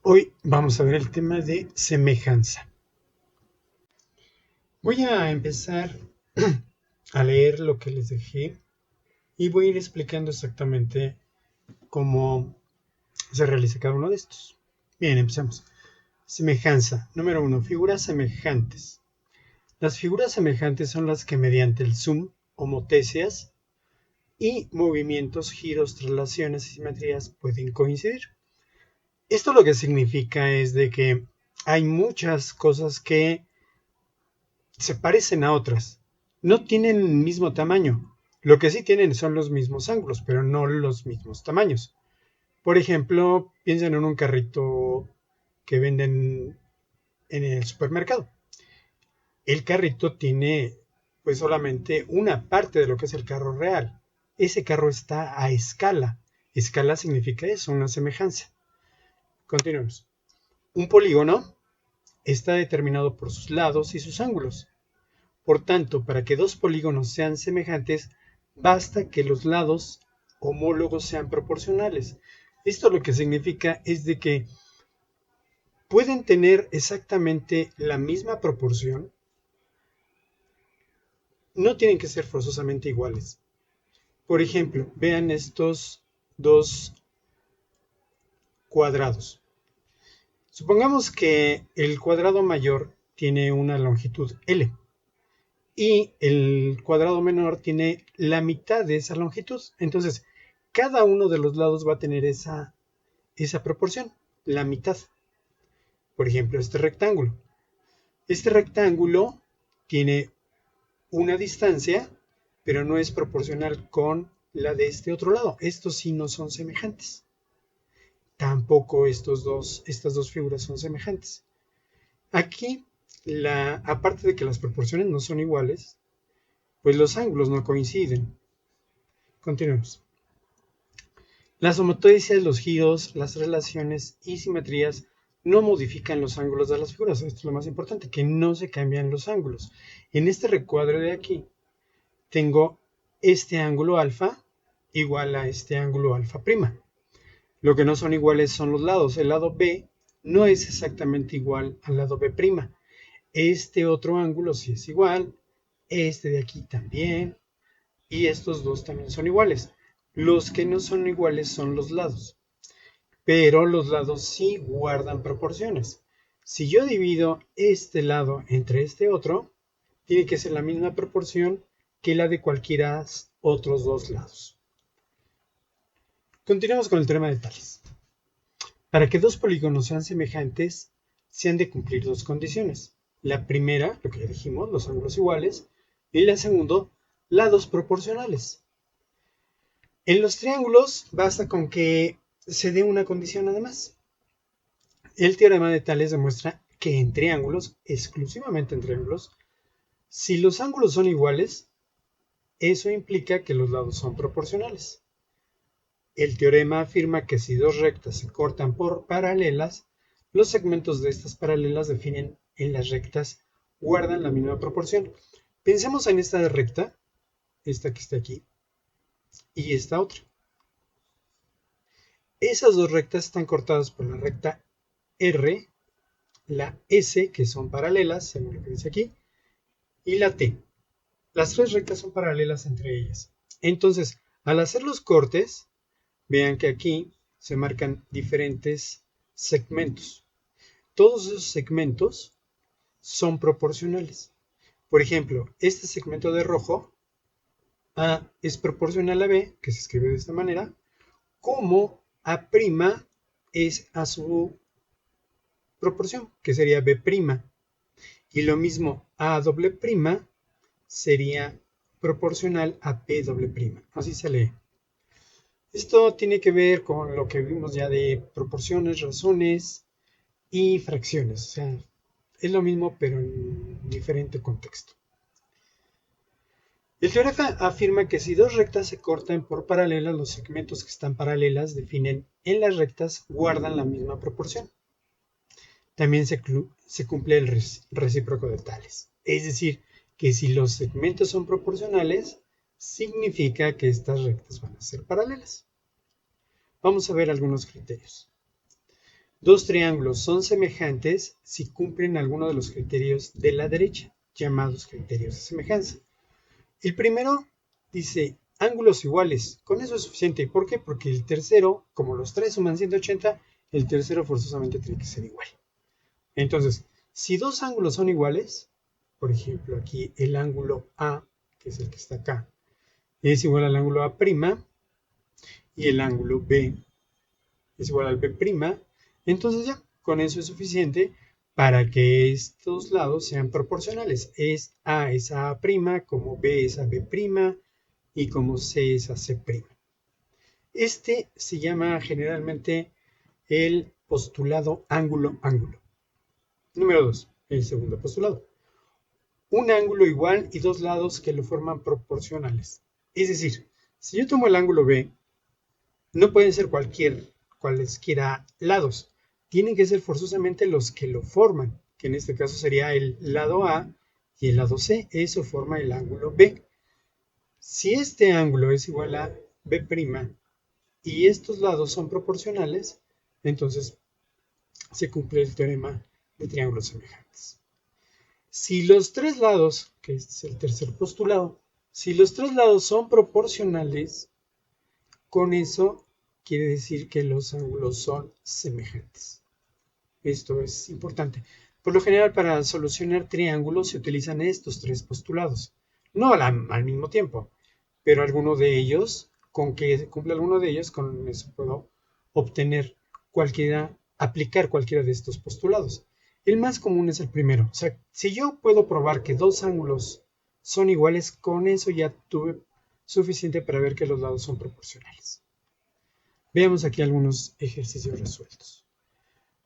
Hoy vamos a ver el tema de semejanza. Voy a empezar a leer lo que les dejé y voy a ir explicando exactamente cómo se realiza cada uno de estos. Bien, empecemos. Semejanza. Número 1. Figuras semejantes. Las figuras semejantes son las que mediante el zoom, homotecias y movimientos, giros, traslaciones y simetrías pueden coincidir. Esto lo que significa es de que hay muchas cosas que se parecen a otras. No tienen el mismo tamaño. Lo que sí tienen son los mismos ángulos, pero no los mismos tamaños. Por ejemplo, piensen en un carrito que venden en el supermercado. El carrito tiene pues solamente una parte de lo que es el carro real. Ese carro está a escala. Escala significa eso, una semejanza. Continuemos. Un polígono está determinado por sus lados y sus ángulos. Por tanto, para que dos polígonos sean semejantes, basta que los lados homólogos sean proporcionales. Esto lo que significa es de que pueden tener exactamente la misma proporción, no tienen que ser forzosamente iguales. Por ejemplo, vean estos dos cuadrados. Supongamos que el cuadrado mayor tiene una longitud L y el cuadrado menor tiene la mitad de esa longitud. Entonces, cada uno de los lados va a tener esa proporción, la mitad. Por ejemplo, este rectángulo. Este rectángulo tiene una distancia, pero no es proporcional con la de este otro lado. Estos sí no son semejantes. Tampoco estas dos figuras son semejantes. Aquí, aparte de que las proporciones no son iguales, pues los ángulos no coinciden. Continuemos. Las homotecias, los giros, las relaciones y simetrías no modifican los ángulos de las figuras. Esto es lo más importante, que no se cambian los ángulos. En este recuadro de aquí tengo este ángulo alfa igual a este ángulo alfa prima. Lo que no son iguales son los lados. El lado B no es exactamente igual al lado B prima. Este otro ángulo sí es igual, este de aquí también, y estos dos también son iguales. Los que no son iguales son los lados, pero los lados sí guardan proporciones. Si yo divido este lado entre este otro, tiene que ser la misma proporción que la de cualquiera otros dos lados. Continuamos con el teorema de Tales. Para que dos polígonos sean semejantes, se han de cumplir dos condiciones. La primera, lo que ya dijimos, los ángulos iguales, y la segunda, lados proporcionales. En los triángulos basta con que se dé una condición nada más. El teorema de Tales demuestra que en triángulos, exclusivamente en triángulos, si los ángulos son iguales, eso implica que los lados son proporcionales. El teorema afirma que si dos rectas se cortan por paralelas, los segmentos de estas paralelas definen en las rectas guardan la misma proporción. Pensemos en esta recta, esta que está aquí, y esta otra. Esas dos rectas están cortadas por la recta R, la S, que son paralelas, según lo que dice aquí, y la T. Las tres rectas son paralelas entre ellas. Entonces, al hacer los cortes, vean que aquí se marcan diferentes segmentos. Todos esos segmentos son proporcionales. Por ejemplo, este segmento de rojo A es proporcional a B, que se escribe de esta manera, como A' es a su proporción, que sería B'. Y lo mismo A doble prima sería proporcional a P doble prima. Así se lee. Esto tiene que ver con lo que vimos ya de proporciones, razones y fracciones. O sea, es lo mismo pero en diferente contexto. El teorema afirma que si dos rectas se cortan por paralelas, los segmentos que están paralelas definen en las rectas guardan la misma proporción. También se cumple el recíproco de Tales. Es decir, que si los segmentos son proporcionales, significa que estas rectas van a ser paralelas. Vamos a ver algunos criterios. Dos triángulos son semejantes si cumplen alguno de los criterios de la derecha, llamados criterios de semejanza. El primero dice ángulos iguales. Con eso es suficiente. ¿Por qué? Porque el tercero, como los tres suman 180, el tercero forzosamente tiene que ser igual. Entonces, si dos ángulos son iguales, por ejemplo, aquí el ángulo A, que es el que está acá, es igual al ángulo A' y el ángulo B es igual al B', entonces ya, con eso es suficiente para que estos lados sean proporcionales. A es a A', como B es a B' y como C es a C'. Este se llama generalmente el postulado ángulo-ángulo. Número 2, el segundo postulado. Un ángulo igual y dos lados que lo forman proporcionales. Es decir, si yo tomo el ángulo B, no pueden ser cualesquiera lados. Tienen que ser forzosamente los que lo forman, que en este caso sería el lado A y el lado C. Eso forma el ángulo B. Si este ángulo es igual a B' y estos lados son proporcionales, entonces se cumple el teorema de triángulos semejantes. Si los tres lados, que este es el tercer postulado, si los tres lados son proporcionales, con eso quiere decir que los ángulos son semejantes. Esto es importante. Por lo general, para solucionar triángulos se utilizan estos tres postulados. No al mismo tiempo, pero alguno de ellos, con que cumpla alguno de ellos, con eso puedo aplicar cualquiera de estos postulados. El más común es el primero. O sea, si yo puedo probar que dos ángulos son iguales, con eso ya tuve suficiente para ver que los lados son proporcionales. Veamos aquí algunos ejercicios resueltos.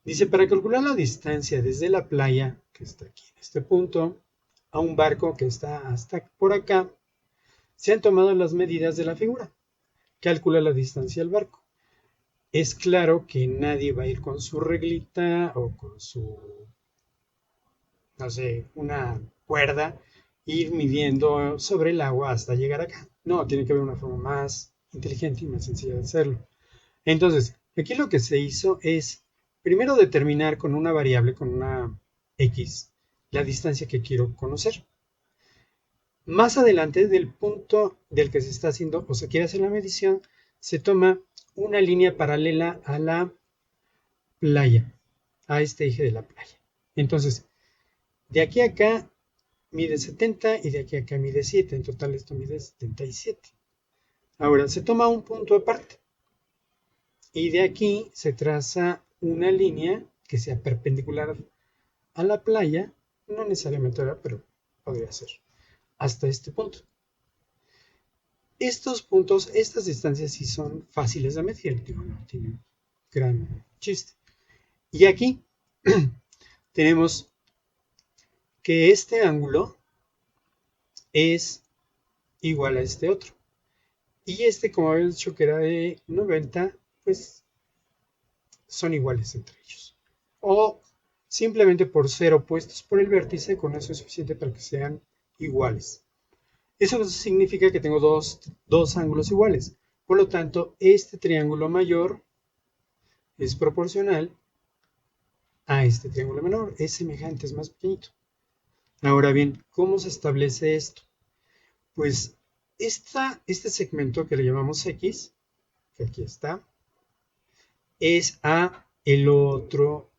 Dice, para calcular la distancia desde la playa, que está aquí en este punto, a un barco que está hasta por acá, se han tomado las medidas de la figura. Calcula la distancia al barco. Es claro que nadie va a ir con su reglita o con su, no sé, una cuerda, ir midiendo sobre el agua hasta llegar acá. No, tiene que haber una forma más inteligente y más sencilla de hacerlo. Entonces, aquí lo que se hizo es primero determinar con una variable, con una x, la distancia que quiero conocer. Más adelante del punto del que se está haciendo o se quiere hacer la medición, se toma una línea paralela a la playa, a este eje de la playa. Entonces, de aquí a acá mide 70 y de aquí a acá mide 7. En total esto mide 77. Ahora, se toma un punto aparte. Y de aquí se traza una línea que sea perpendicular a la playa, no necesariamente ahora, pero podría ser, hasta este punto. Estos puntos, estas distancias sí son fáciles de medir, digo, no tienen gran chiste. Y aquí tenemos que este ángulo es igual a este otro. Y este, como habíamos dicho que era de 90, pues son iguales entre ellos. O simplemente por ser opuestos por el vértice, con eso es suficiente para que sean iguales. Eso significa que tengo dos ángulos iguales. Por lo tanto, este triángulo mayor es proporcional a este triángulo menor. Es semejante, es más pequeñito. Ahora bien, ¿cómo se establece esto? Pues este segmento que le llamamos X, que aquí está, es a el otro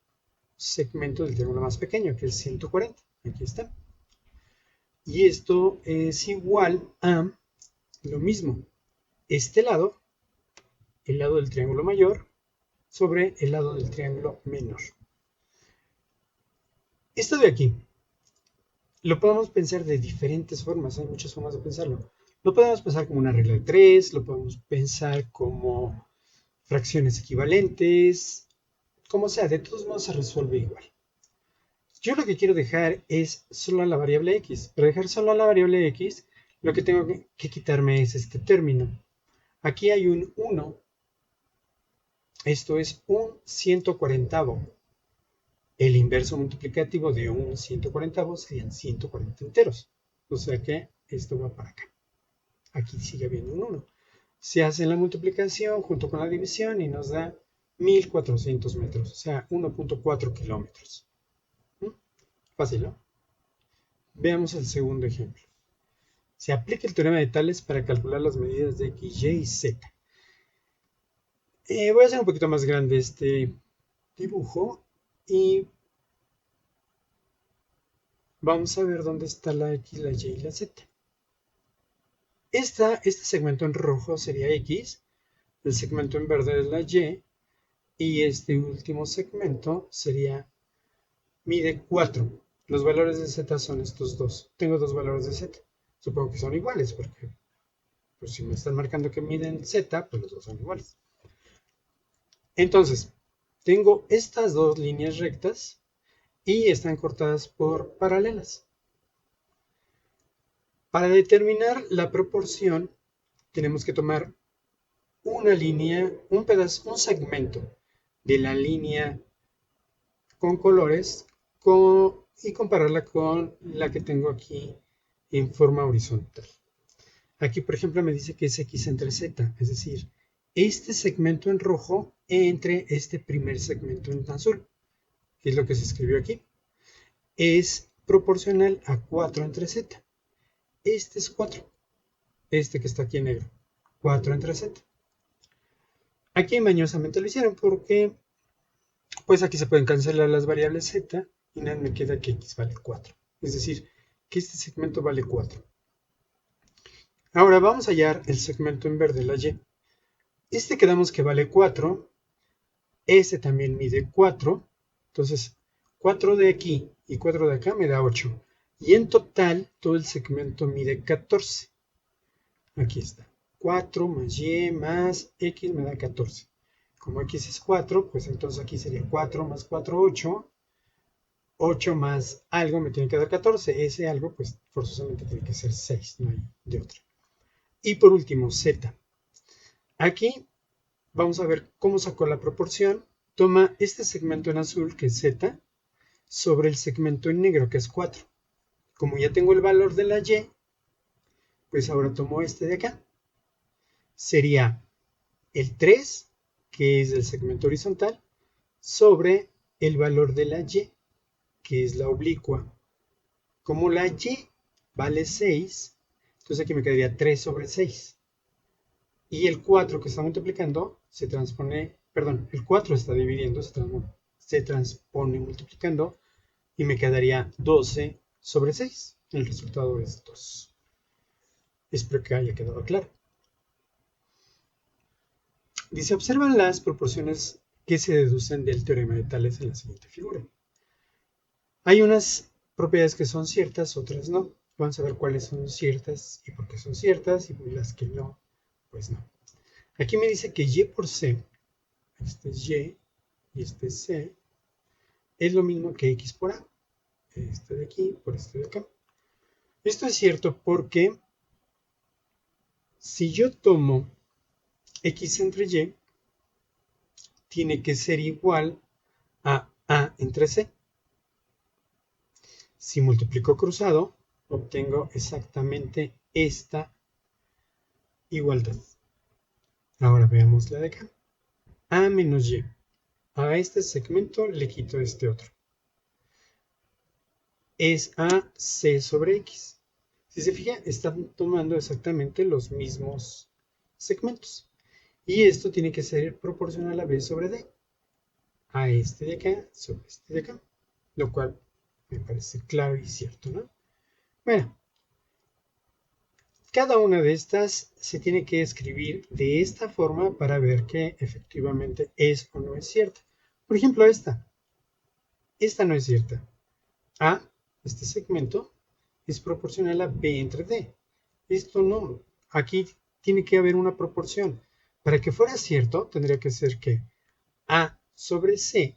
segmento del triángulo más pequeño, que es 140. Aquí está. Y esto es igual a lo mismo. Este lado, el lado del triángulo mayor, sobre el lado del triángulo menor. Esto de aquí, lo podemos pensar de diferentes formas, hay muchas formas de pensarlo. Lo podemos pensar como una regla de 3, lo podemos pensar como fracciones equivalentes, como sea, de todos modos se resuelve igual. Yo lo que quiero dejar es solo a la variable x. Para dejar solo a la variable x, lo que tengo que quitarme es este término. Aquí hay un 1. Esto es un 140. El inverso multiplicativo de un 140 serían 140 enteros. O sea que esto va para acá. Aquí sigue habiendo un 1. Se hace la multiplicación junto con la división y nos da 1400 metros, o sea, 1.4 kilómetros. Fácil, ¿no? Veamos el segundo ejemplo. Se aplica el teorema de Tales para calcular las medidas de x, y y z. Voy a hacer un poquito más grande este dibujo y vamos a ver dónde está la x, la y y la z. Este segmento en rojo sería x, el segmento en verde es la y este último segmento sería, mide 4. Los valores de z son estos dos. Tengo dos valores de z. Supongo que son iguales porque pues, si me están marcando que miden z, pues los dos son iguales. Entonces, tengo estas dos líneas rectas y están cortadas por paralelas. Para determinar la proporción, tenemos que tomar una línea, un segmento de la línea con colores y compararla con la que tengo aquí en forma horizontal. Aquí, por ejemplo, me dice que es x entre z, es decir, este segmento en rojo entre este primer segmento en azul, que es lo que se escribió aquí, es proporcional a 4 entre z. Este es 4, este que está aquí en negro, 4 entre z. Aquí mañosamente lo hicieron porque pues aquí se pueden cancelar las variables z y nada me queda que x vale 4. Es decir, que este segmento vale 4. Ahora vamos a hallar el segmento en verde, la y. Este quedamos que vale 4. Este también mide 4. Entonces, 4 de aquí y 4 de acá me da 8. Y en total, todo el segmento mide 14. Aquí está. 4 más y más x me da 14. Como x es 4, pues entonces aquí sería 4 más 4, 8. 8 más algo me tiene que dar 14. Ese algo, pues forzosamente tiene que ser 6, no hay de otra. Y por último, z. Aquí vamos a ver cómo sacó la proporción. Toma este segmento en azul, que es z, sobre el segmento en negro, que es 4. Como ya tengo el valor de la y, pues ahora tomo este de acá. Sería el 3, que es el segmento horizontal, sobre el valor de la y, que es la oblicua. Como la y vale 6, entonces aquí me quedaría 3 sobre 6. Y el 4 que está multiplicando se transpone, perdón, el 4 está dividiendo, se transpone multiplicando y me quedaría 12 sobre 6. El resultado es 2. Espero que haya quedado claro. Dice, observan las proporciones que se deducen del teorema de Tales en la siguiente figura. Hay unas propiedades que son ciertas, otras no. Vamos a ver cuáles son ciertas y por qué son ciertas y las que no, pues no. Aquí me dice que y por c, este es y y este es c, es lo mismo que x por a. Este de aquí por este de acá. Esto es cierto porque si yo tomo x entre y, tiene que ser igual a entre c. Si multiplico cruzado, obtengo exactamente esta igualdad. Ahora veamos la de acá. A menos y. A este segmento le quito este otro. Es a c sobre x. Si se fija, están tomando exactamente los mismos segmentos. Y esto tiene que ser proporcional a b sobre d. A este de acá sobre este de acá. Lo cual me parece claro y cierto, ¿no? Bueno, cada una de estas se tiene que escribir de esta forma para ver que efectivamente es o no es cierta. Por ejemplo, esta. Esta no es cierta. A, este segmento, es proporcional a B entre D. Esto no. Aquí tiene que haber una proporción. Para que fuera cierto, tendría que ser que A sobre C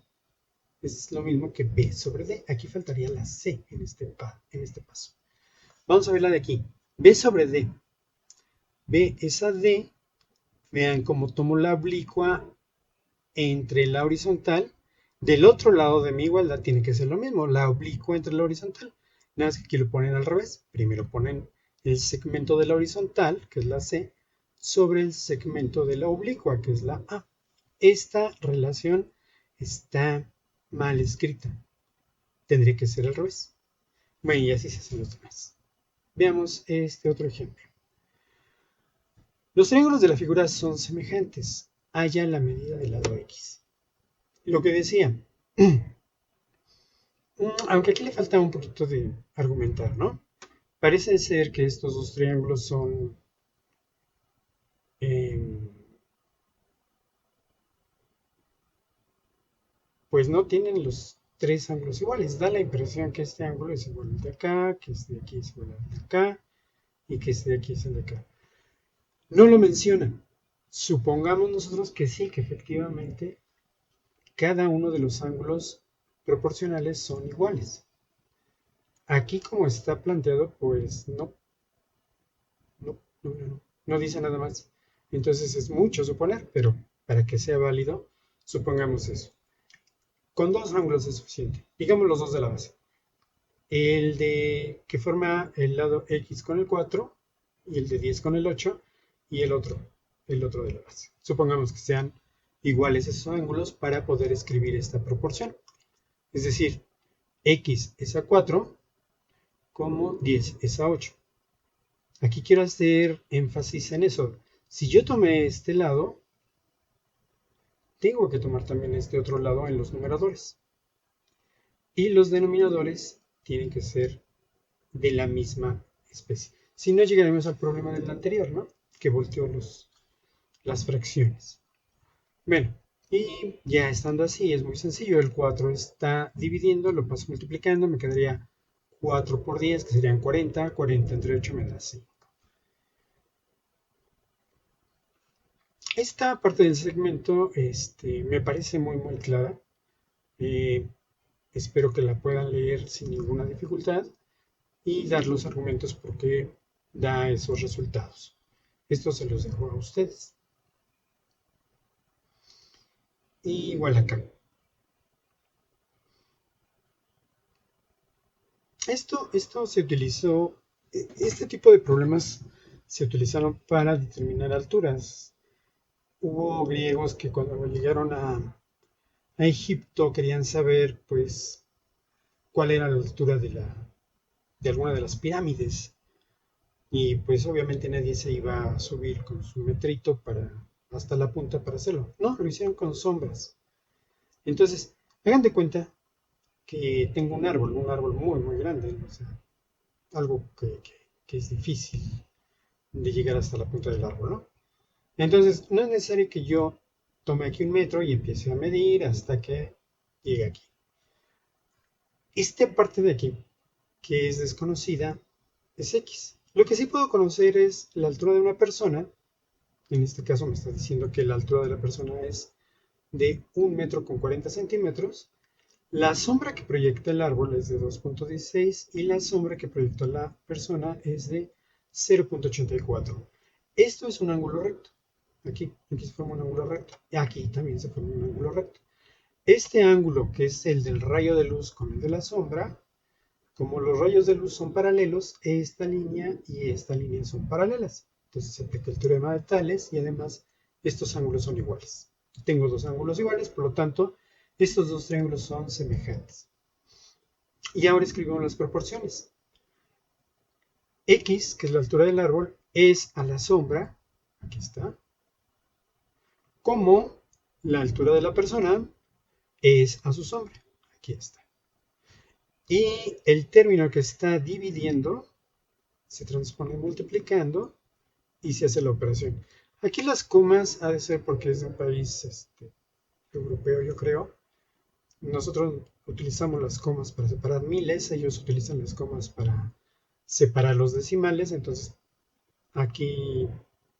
es lo mismo que B sobre D. Aquí faltaría la C en este paso. Vamos a ver la de aquí. B sobre D. B es a D. Vean cómo tomo la oblicua entre la horizontal. Del otro lado de mi igualdad tiene que ser lo mismo. La oblicua entre la horizontal. Nada más que aquí lo ponen al revés. Primero ponen el segmento de la horizontal, que es la C, sobre el segmento de la oblicua, que es la A. esta relación está mal escrita. Tendría que ser al revés. Bueno, y así se hacen los demás. Veamos este otro ejemplo. Los triángulos de la figura son semejantes. Halla la medida del lado X. Lo que decía, aunque aquí le falta un poquito de argumentar, ¿no? Parece ser que estos dos triángulos son eh, pues no tienen los tres ángulos iguales. Da la impresión que este ángulo es igual al de acá, que este de aquí es igual al de acá y que este de aquí es el de acá. No lo mencionan. Supongamos nosotros que sí, que efectivamente cada uno de los ángulos proporcionales son iguales. Aquí como está planteado, pues no dice nada más. Entonces es mucho suponer, pero para que sea válido, supongamos eso. Con dos ángulos es suficiente. Digamos los dos de la base. El de que forma el lado X con el 4 y el de 10 con el 8 y el otro de la base. Supongamos que sean iguales esos ángulos para poder escribir esta proporción. Es decir, X es a 4 como 10 es a 8. Aquí quiero hacer énfasis en eso. Si yo tomé este lado, tengo que tomar también este otro lado en los numeradores. Y los denominadores tienen que ser de la misma especie. Si no, llegaremos al problema del anterior, ¿no? Que volteó las fracciones. Bueno, y ya estando así, es muy sencillo. El 4 está dividiendo, lo paso multiplicando, me quedaría 4 por 10, que serían 40. 40 entre 8 me da 5. Esta parte del segmento me parece muy clara. Eh, Espero que la puedan leer sin ninguna dificultad y dar los argumentos por qué da esos resultados. Esto se los dejo a ustedes. Y igual acá. Esto se utilizó, este tipo de problemas se utilizaron para determinar alturas. Hubo griegos que cuando llegaron a Egipto querían saber, pues, cuál era la altura de alguna de las pirámides. Y pues obviamente nadie se iba a subir con su metrito hasta la punta para hacerlo. No, lo hicieron con sombras. Entonces, hagan de cuenta que tengo un árbol muy grande, o sea, algo que es difícil de llegar hasta la punta del árbol, ¿no? Entonces, no es necesario que yo tome aquí un metro y empiece a medir hasta que llegue aquí. Esta parte de aquí, que es desconocida, es X. Lo que sí puedo conocer es la altura de una persona. En este caso me está diciendo que la altura de la persona es de 1 metro con 40 centímetros. La sombra que proyecta el árbol es de 2.16 y la sombra que proyecta la persona es de 0.84. Esto es un ángulo recto. Aquí se forma un ángulo recto. Y aquí también se forma un ángulo recto. Este ángulo, que es el del rayo de luz con el de la sombra, como los rayos de luz son paralelos, esta línea y esta línea son paralelas. Entonces se aplica el teorema de Tales y además estos ángulos son iguales. Tengo dos ángulos iguales, por lo tanto, estos dos triángulos son semejantes. Y ahora escribimos las proporciones. X, que es la altura del árbol, es a la sombra, aquí está, como la altura de la persona es a su sombra, aquí está. Y el término que está dividiendo se transpone multiplicando y se hace la operación. Aquí las comas ha de ser porque es de un país europeo, yo creo. Nosotros utilizamos las comas para separar miles, ellos utilizan las comas para separar los decimales, entonces aquí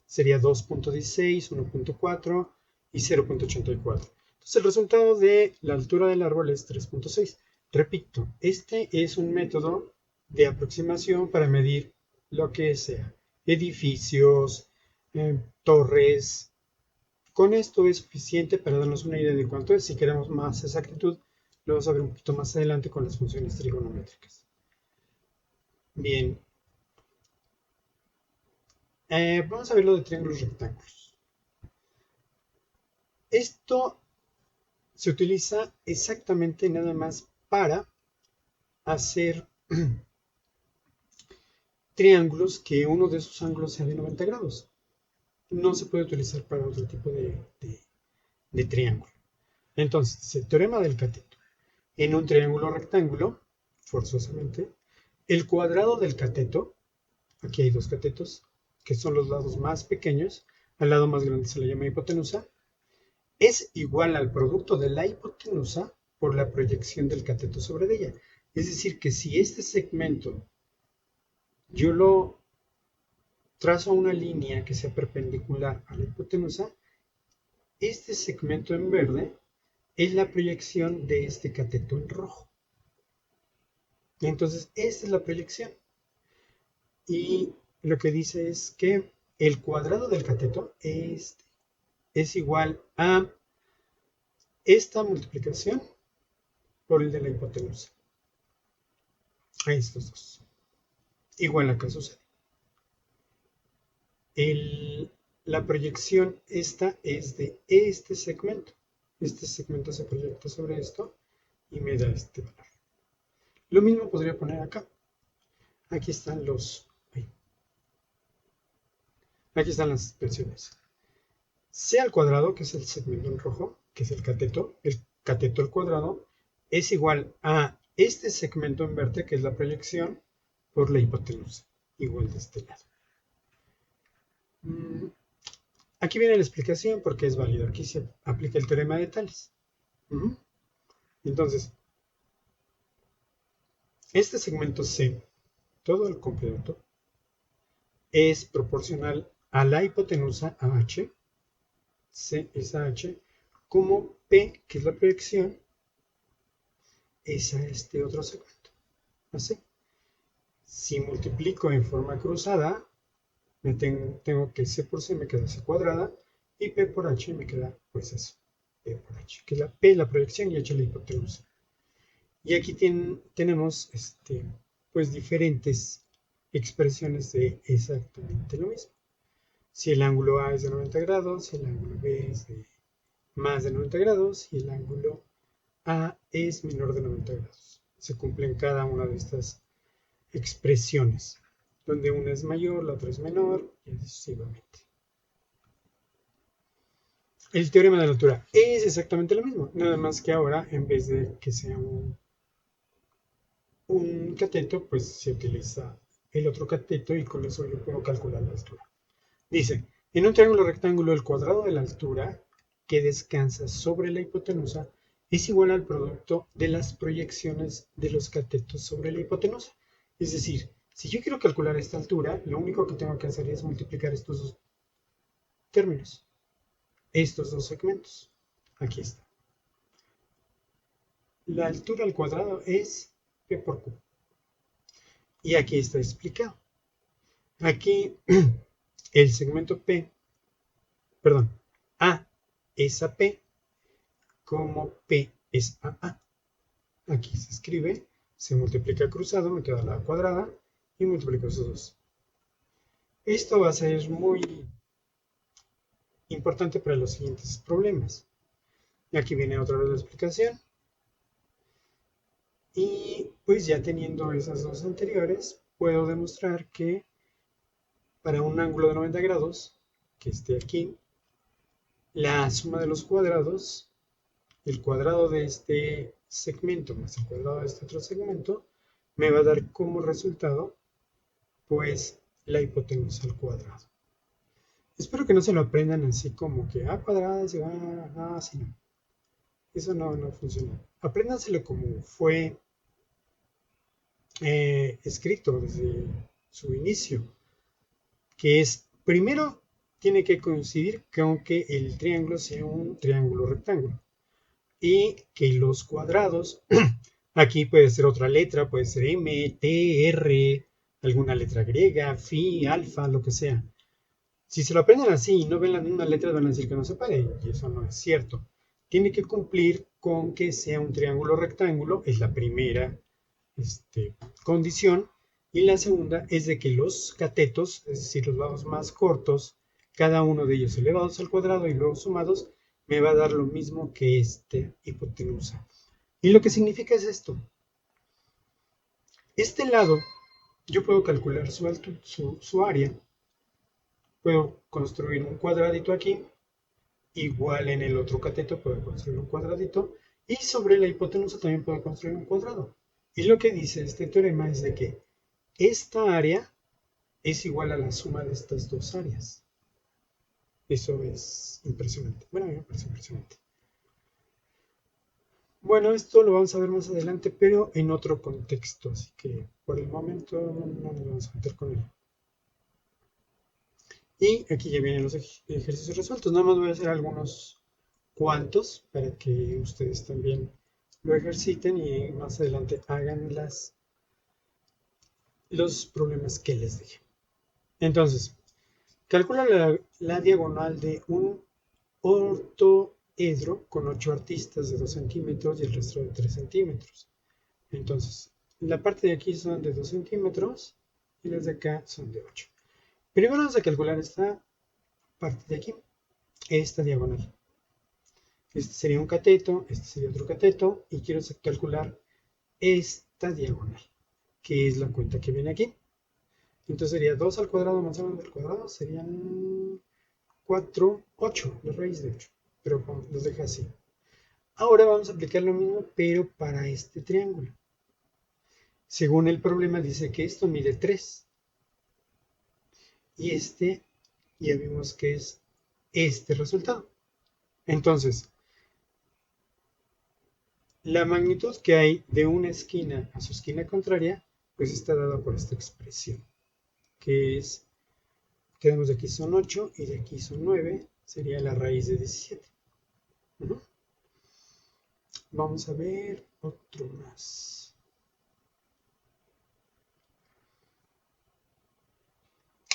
sería 2.16, 1.4 y 0.84. Entonces el resultado de la altura del árbol es 3.6. Repito, este es un método de aproximación para medir lo que sea, edificios, torres. Con esto es suficiente para darnos una idea de cuánto es. Si queremos más exactitud, lo vamos a ver un poquito más adelante con las funciones trigonométricas. Bien, vamos a ver lo de triángulos rectángulos. Esto se utiliza exactamente nada más para hacer triángulos que uno de sus ángulos sea de 90 grados. No se puede utilizar para otro tipo de triángulo. Entonces, el teorema del cateto. En un triángulo rectángulo, forzosamente, el cuadrado del cateto, aquí hay dos catetos, que son los lados más pequeños, al lado más grande se le llama hipotenusa, es igual al producto de la hipotenusa por la proyección del cateto sobre ella. Es decir, que si este segmento yo lo trazo una línea que sea perpendicular a la hipotenusa, este segmento en verde es la proyección de este cateto en rojo. Entonces, esta es la proyección. Y lo que dice es que el cuadrado del cateto es igual a esta multiplicación por el de la hipotenusa. A estos dos. Igual acá sucede. La proyección esta es de este segmento. Este segmento se proyecta sobre esto y me da este valor. Lo mismo podría poner acá. Aquí están aquí están las expresiones. C al cuadrado, que es el segmento en rojo, que es el cateto al cuadrado, es igual a este segmento en verde, que es la proyección, por la hipotenusa, igual de este lado. Aquí viene la explicación porque es válido. Aquí se aplica el teorema de Tales. Entonces, este segmento C, todo el completo, es proporcional a la hipotenusa a H, C es a H, como P, que es la proyección, es a este otro segmento. Así. Si multiplico en forma cruzada, tengo que C por C me queda C cuadrada y P por H me queda pues eso, P por H, que es la P la proyección y H la hipotenusa. Y aquí tenemos pues diferentes expresiones de exactamente lo mismo. Si el ángulo A es de 90 grados, si el ángulo B es de más de 90 grados y el ángulo A es menor de 90 grados. Se cumplen cada una de estas expresiones, donde una es mayor, la otra es menor, y así sucesivamente. El teorema de la altura es exactamente lo mismo, nada más que ahora, en vez de que sea un cateto, pues se utiliza el otro cateto y con eso yo puedo calcular la altura. Dice, en un triángulo rectángulo el cuadrado de la altura que descansa sobre la hipotenusa es igual al producto de las proyecciones de los catetos sobre la hipotenusa. Es decir, si yo quiero calcular esta altura, lo único que tengo que hacer es multiplicar estos dos términos, estos dos segmentos. Aquí está. La altura al cuadrado es P por Q. Y aquí está explicado. Aquí el segmento P, perdón, A es a P, como P es a A. Aquí se escribe, se multiplica cruzado, me queda la cuadrada y multiplico esos dos. Esto va a ser muy importante para los siguientes problemas. Y aquí viene otra vez la explicación. Y pues ya teniendo esas dos anteriores, puedo demostrar que para un ángulo de 90 grados, que esté aquí, la suma de los cuadrados, el cuadrado de este segmento más el cuadrado de este otro segmento, me va a dar como resultado, pues, la hipotenusa al cuadrado. Espero que no se lo aprendan así como que A cuadrada es igual a así no. Eso no funciona. Apréndanselo como fue escrito desde su inicio, que es, primero, tiene que coincidir con que el triángulo sea un triángulo rectángulo y que los cuadrados, aquí puede ser otra letra, puede ser M, T, R, alguna letra griega, phi, alfa, lo que sea. Si se lo aprenden así y no ven las mismas letras, van a decir que no se puede, y eso no es cierto. Tiene que cumplir con que sea un triángulo rectángulo, es la primera condición, y la segunda es de que los catetos, es decir, los lados más cortos, cada uno de ellos elevados al cuadrado y luego sumados, me va a dar lo mismo que este hipotenusa. Y lo que significa es esto. Este lado, yo puedo calcular su área. Puedo construir un cuadradito aquí, igual en el otro cateto puedo construir un cuadradito, y sobre la hipotenusa también puedo construir un cuadrado. Y lo que dice este teorema es de que esta área es igual a la suma de estas dos áreas. Eso es impresionante. Bueno, a mí me parece impresionante. Bueno, esto lo vamos a ver más adelante, pero en otro contexto, así que por el momento no nos vamos a meter con él. Y aquí ya vienen los ejercicios resueltos. Nada más voy a hacer algunos cuantos para que ustedes también lo ejerciten y más adelante hagan los problemas que les dije. Entonces, calcula la diagonal de un ortoedro con 8 aristas de 2 centímetros y el resto de 3 centímetros. Entonces, la parte de aquí son de 2 centímetros y las de acá son de 8. Primero vamos a calcular esta parte de aquí, esta diagonal. Este sería un cateto, este sería otro cateto, y quiero calcular esta diagonal, que es la cuenta que viene aquí. Entonces sería 2 al cuadrado más 1 al cuadrado, serían 4, 8, la raíz de 8, pero los deja así. Ahora vamos a aplicar lo mismo, pero para este triángulo. Según el problema dice que esto mide 3. Y este ya vimos que es este resultado. Entonces, la magnitud que hay de una esquina a su esquina contraria, pues está dada por esta expresión, que es, quedamos de aquí son 8 y de aquí son 9, sería la raíz de 17. Vamos a ver otro más.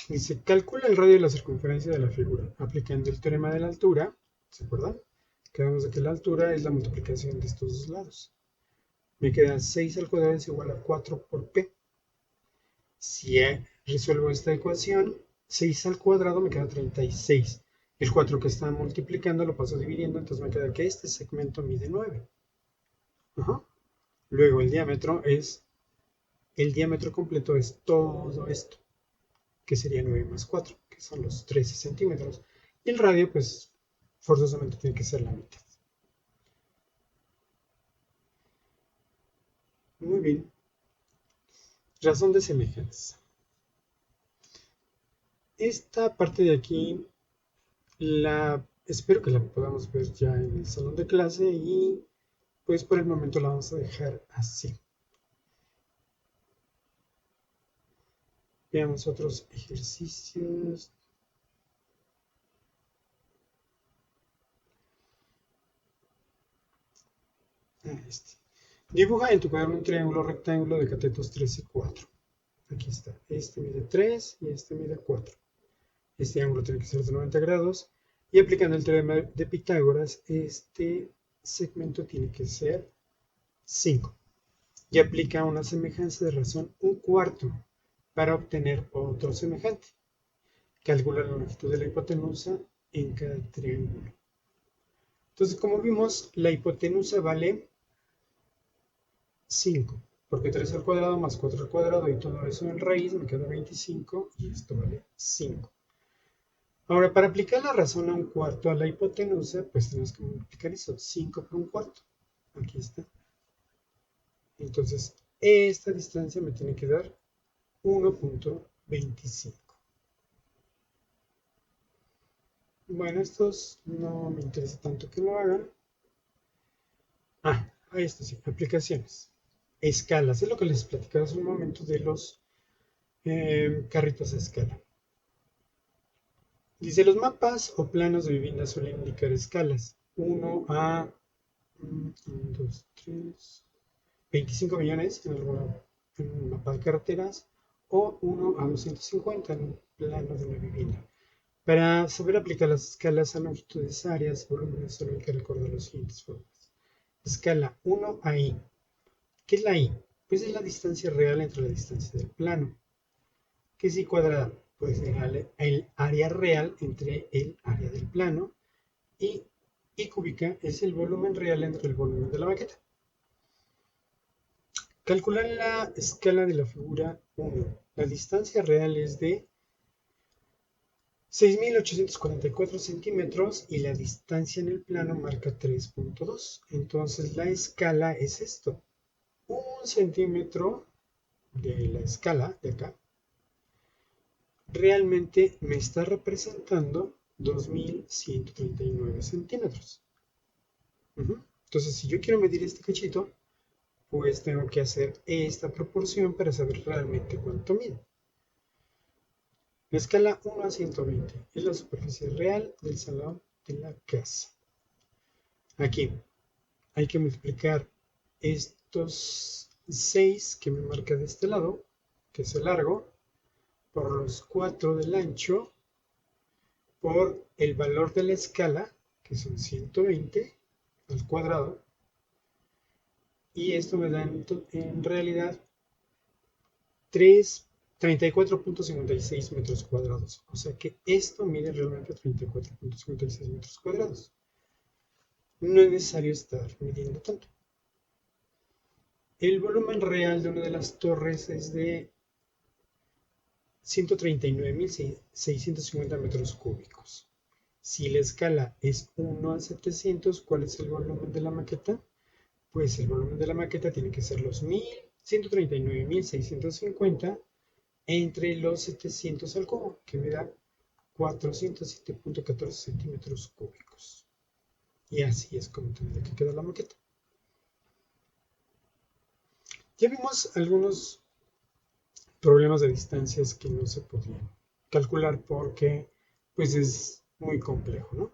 Dice, calcula el radio y la circunferencia de la figura, aplicando el teorema de la altura, ¿se acuerdan? Quedamos de que la altura es la multiplicación de estos dos lados. Me queda 6 al cuadrado es igual a 4 por p. Si resuelvo esta ecuación, 6 al cuadrado me queda 36. El 4 que está multiplicando lo paso dividiendo, entonces me queda que este segmento mide 9. Luego el diámetro completo es todo esto, que sería 9 más 4, que son los 13 centímetros. Y el radio, pues, forzosamente tiene que ser la mitad. Muy bien. Razón de semejanza. Esta parte de aquí, espero que la podamos ver ya en el salón de clase y pues por el momento la vamos a dejar así. Veamos otros ejercicios. Dibuja en tu cuaderno un triángulo rectángulo de catetos 3 y 4. Aquí está. Este mide 3 y este mide 4. Este ángulo tiene que ser de 90 grados. Y aplicando el teorema de Pitágoras, este segmento tiene que ser 5. Y aplica una semejanza de razón 1/4 para obtener otro semejante. Calcula la longitud de la hipotenusa en cada triángulo. Entonces, como vimos, la hipotenusa vale 5, porque 3 al cuadrado más 4 al cuadrado y todo eso en raíz me queda 25 y esto vale 5. Ahora, para aplicar la razón a 1/4 a la hipotenusa, pues tenemos que multiplicar eso, 5 por 1/4. Aquí está. Entonces, esta distancia me tiene que dar 1.25. Bueno, estos no me interesa tanto que lo hagan. Esto sí, aplicaciones. Escalas, es lo que les platicaba hace un momento de los carritos a escala. Dice, los mapas o planos de vivienda suelen indicar escalas. 1 a 2, 3, 25 millones en un mapa de carreteras o 1 a 250 en un plano de una vivienda. Para saber aplicar las escalas a longitudes, áreas, volúmenes, solo hay que recordar las siguientes formas. Escala 1 a i. ¿Qué es la i? Pues es la distancia real entre la distancia del plano. ¿Qué es i cuadrada? Pues el área real entre el área del plano. Y y cúbica es el volumen real entre el volumen de la maqueta. Calcular la escala de la figura 1. La distancia real es de 6.844 centímetros y la distancia en el plano marca 3.2. Entonces la escala es esto. 1 centímetro de la escala de acá realmente me está representando 2.139 centímetros. Entonces, si yo quiero medir este cachito, pues tengo que hacer esta proporción para saber realmente cuánto mide. La escala 1 a 120 es la superficie real del salón de la casa. Aquí hay que multiplicar estos 6 que me marca de este lado, que es el largo, por los 4 del ancho, por el valor de la escala, que son 120 al cuadrado, y esto me da en realidad 34.56 metros cuadrados. O sea que esto mide realmente 34.56 metros cuadrados. No es necesario estar midiendo tanto. El volumen real de una de las torres es de 139.650 metros cúbicos. Si la escala es 1 a 700, ¿cuál es el volumen de la maqueta? Pues el volumen de la maqueta tiene que ser los 139.650 entre los 700 al cubo, que me da 407.14 centímetros cúbicos. Y así es como tendría que quedar la maqueta. Ya vimos algunos problemas de distancias que no se podían calcular porque pues es muy complejo, ¿no?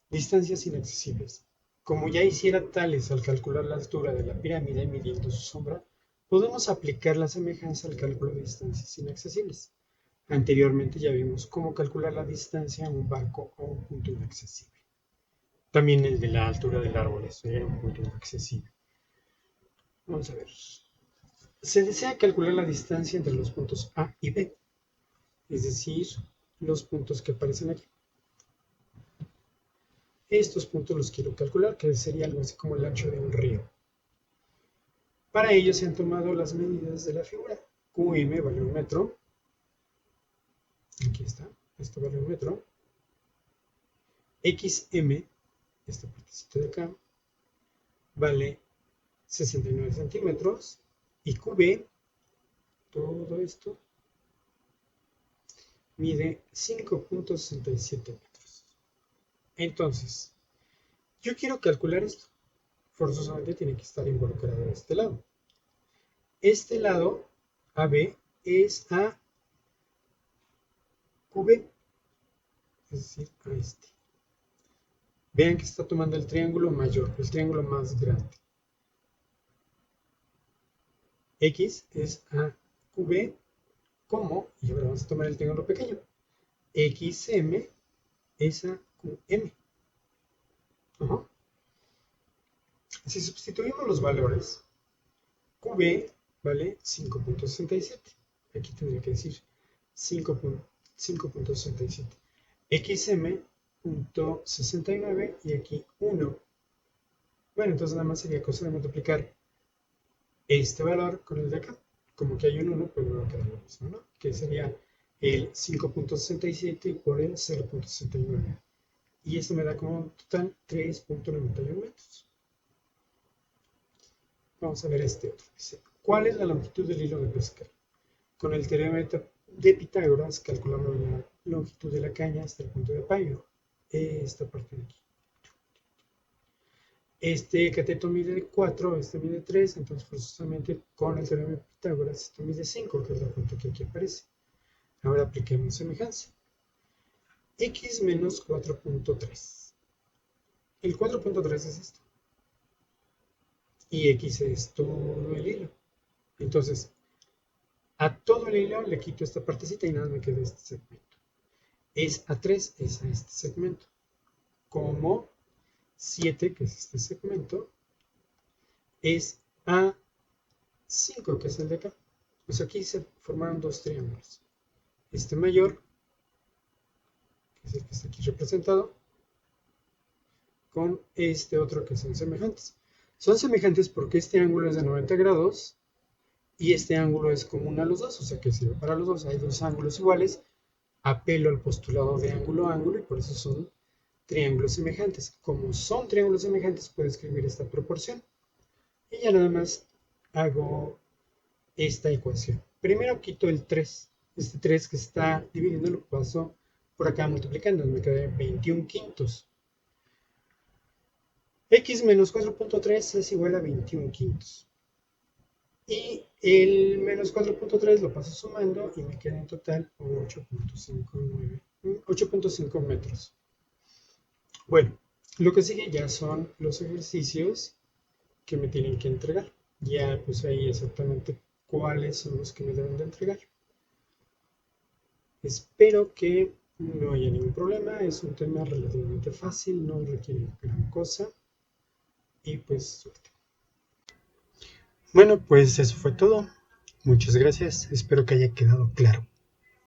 Distancias inaccesibles. Como ya hiciera tales al calcular la altura de la pirámide midiendo su sombra, podemos aplicar la semejanza al cálculo de distancias inaccesibles. Anteriormente ya vimos cómo calcular la distancia a un barco o un punto inaccesible. También el de la altura del árbol, eso era un punto inaccesible. Vamos a ver. Se desea calcular la distancia entre los puntos A y B, es decir, los puntos que aparecen aquí. Estos puntos los quiero calcular, que sería algo así como el ancho de un río. Para ello se han tomado las medidas de la figura. QM vale 1 metro. Aquí está, esto vale 1 metro. XM, esta partecita de acá, vale 69 centímetros. Y QB, todo esto, mide 5.67 metros. Entonces, yo quiero calcular esto. Forzosamente tiene que estar involucrado de este lado. Este lado, AB, es a QB, es decir, a este. Vean que está tomando el triángulo mayor, el triángulo más grande. X es a QB, como, y ahora vamos a tomar el triángulo pequeño, XM es a QM. Si sustituimos los valores, QB vale 5.67. Aquí tendría que decir 5.67. XM 0.69 y aquí 1. Bueno, entonces nada más sería cosa de multiplicar este valor con el de acá. Como que hay un 1, pues me va a quedar lo mismo, ¿no? Que sería el 5.67 por el 0.69. Y esto me da como total 3.91 metros. Vamos a ver este otro. Dice, ¿cuál es la longitud del hilo de pesca? Con el teorema de Pitágoras calculamos la longitud de la caña hasta el punto de apoyo. Esta parte de aquí. Este cateto mide 4, este mide 3, entonces forzosamente con el teorema de Pitágoras esto mide 5, que es la cuenta que aquí aparece. Ahora apliquemos semejanza. X menos 4.3. El 4.3 es esto. Y X es todo el hilo. Entonces, a todo el hilo le quito esta partecita y nada me queda este segmento. Es a 3, es a este segmento. Como 7, que es este segmento, es a 5, que es el de acá. Pues aquí se formaron dos triángulos. Este mayor, que es el que está aquí representado, con este otro que son semejantes. Son semejantes porque este ángulo es de 90 grados y este ángulo es común a los dos, o sea que sirve para los dos. Hay dos ángulos iguales, apelo al postulado de ángulo a ángulo y por eso son triángulos semejantes. Como son triángulos semejantes, puedo escribir esta proporción. Y ya nada más hago esta ecuación. Primero quito el 3. Este 3 que está dividiendo lo paso por acá multiplicando. Me queda 21 quintos. X menos 4.3 es igual a 21 quintos. Y el menos 4.3 lo paso sumando y me queda en total 8.5 metros. Bueno, lo que sigue ya son los ejercicios que me tienen que entregar. Ya puse ahí exactamente cuáles son los que me deben de entregar. Espero que no haya ningún problema. Es un tema relativamente fácil, no requiere gran cosa. Y pues suerte. Bueno, pues eso fue todo. Muchas gracias. Espero que haya quedado claro.